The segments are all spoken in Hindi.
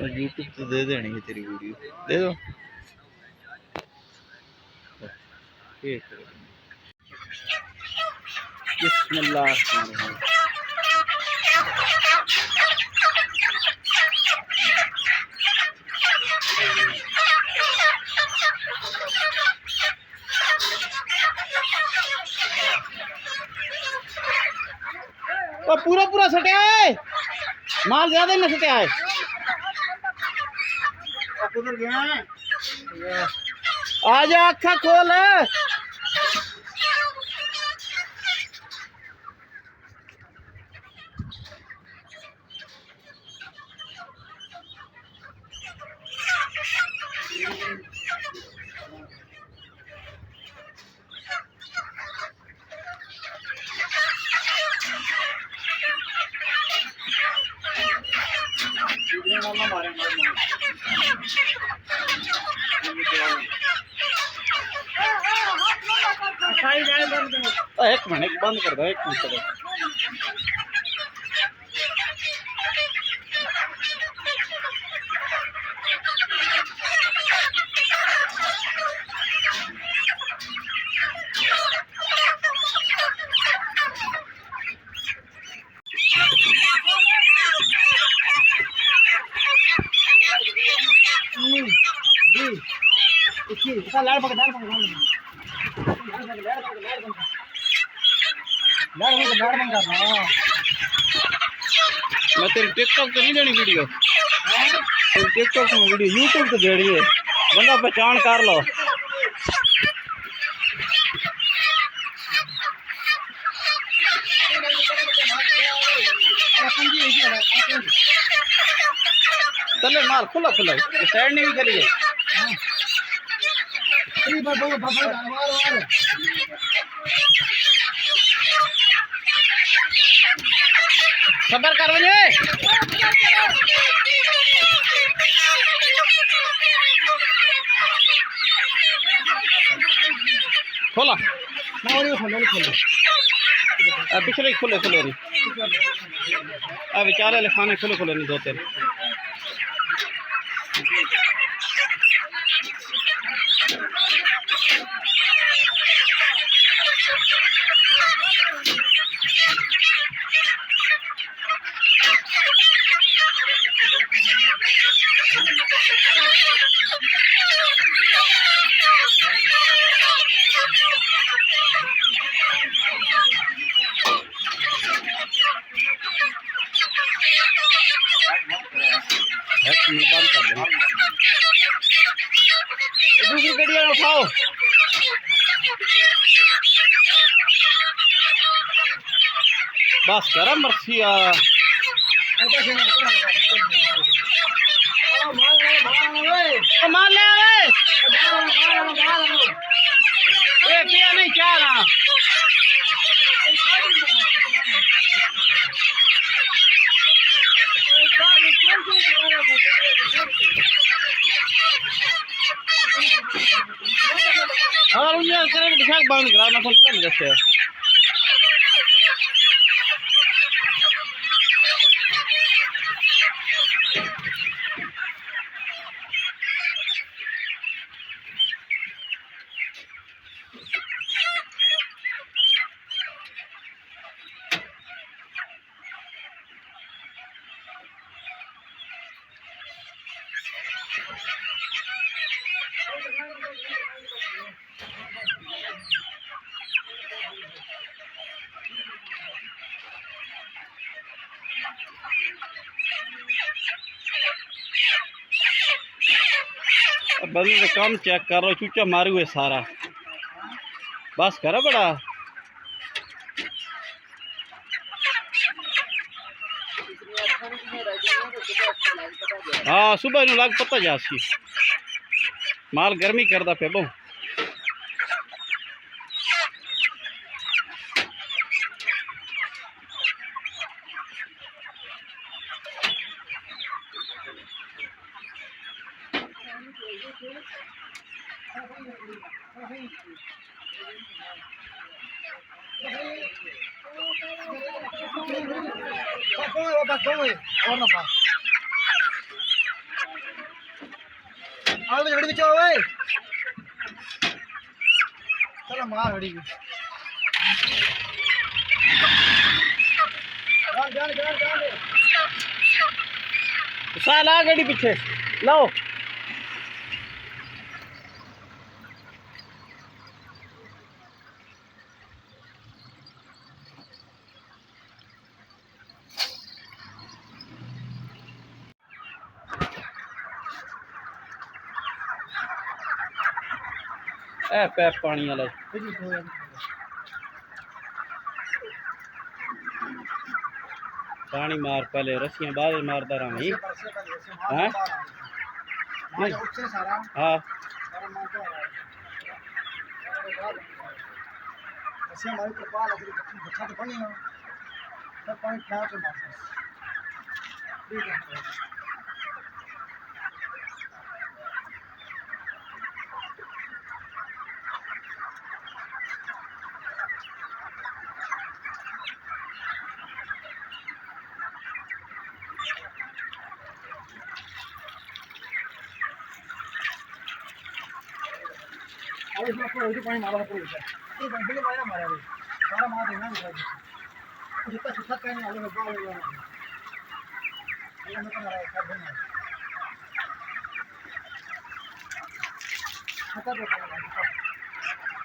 तो यूट्यूब तो दे देनी है तेरी वीडियो, दे दो। बिस्मिल्लाह। तो पूरा पूरा सटिया है, माल ज्यादा ही ना सटिया है। आजा अखा खोल। एक मिनट बंद कर दो, एक मिनट। मैं तेरी टिकटॉक तो नहीं देनी वीडियो, तेरी टिकटॉक में वीडियो यूट्यूब तो दे रही है, बंदा पहचान कर लो। चले माल खुला खुला साइड नहीं भी करिए। खबर कर खोला पिछले खुले खुले नहीं, अब बेचारे लिखाने खुले खुले नहीं धोते। बंद कर दो, दूसरी गड्डियां उठाओ। बस करा मर्सिया माल ले आवे पिया नहीं चाह रहा। और उन्हें करेंगे बंद करा ना कर जैसे बंदे का काम चेक करो, चूचा मारे हुए सारा बस करो बड़ा। हाँ सुबह नु लाग पता जासी माल गर्मी करदा पे बहु। आओ तो घड़ी बचाओ ओए चलो मार घड़ी की जान जान जान जान दे साल आ गड़ी पीछे लाओ ए पैप पानी वाला पानी मार पहले रस्सियां बाद में मारता रहा भाई हाँ हाँ ऐसे हमारी कृपा लग रही अच्छा तो बनी ना सब पानी खा के मार ठीक है अब इसमें कोई पानी मारा है पूरा ये बंदे मारा मारा है सारा मार देना है जितना सुखा कहने वाले में बाल हुआ है ये मैं मारा है सब देना खता दो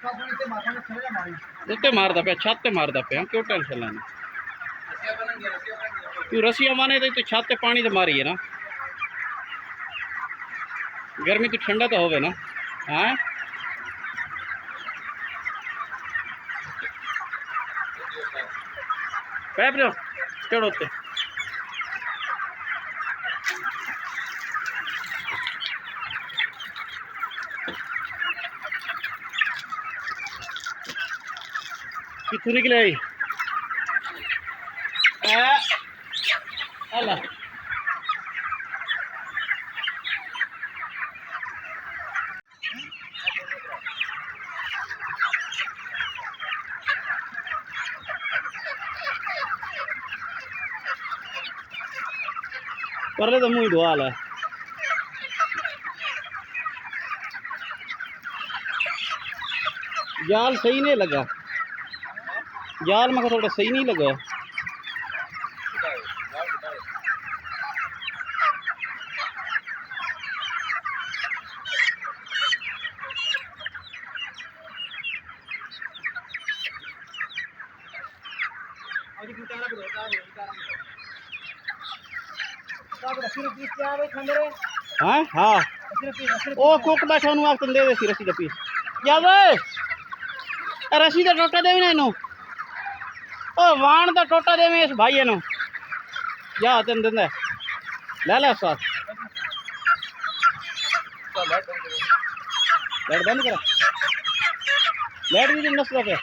सब पानी से माथा में चले मारी उत्ते मारदा पे छत ते मारदा पे क्यों टेंशन लेना तू रस्सियां माने तो छत ते पानी ते मारी है ना गर्मी तो ठंडा तो होवे ना हाँ पैप लो चढ़ो उत्ते कितने निकले आई अल्लाह कर ले तो मुँह धुआ ला जाल सही नहीं लगा जाल में थोड़ा सही नहीं लगा हाँ हाँ ओ कुक बैठा नु आख दे सी रस्सी दा पीस जा वे रस्सी दा टोटा देवी ना इनु ओ वाण दा टोटा देवी इस भाई नु जा तेन दंदा ले ले साथ लाइट बंद करा लाइट भी नस्ल पे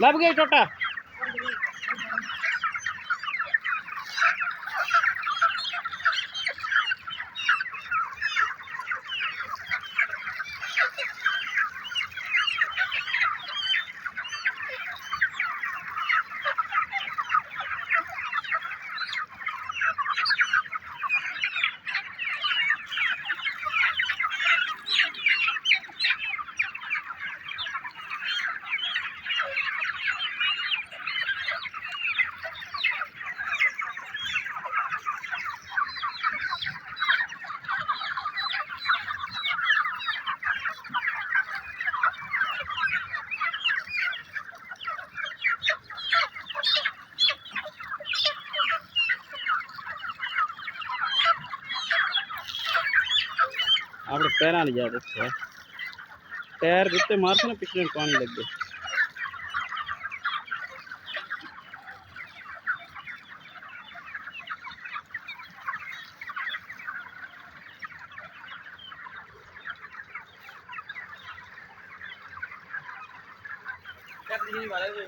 लग गई टोटा आप पैर नहीं जा टायर जितने मारते ना पिछले पानी लग गए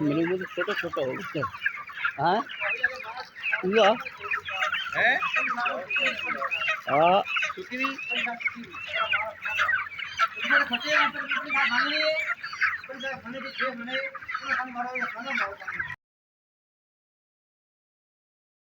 मेरे मुझे छोटा छोटा हो गया हाँ है हाँ सुकी भी फटे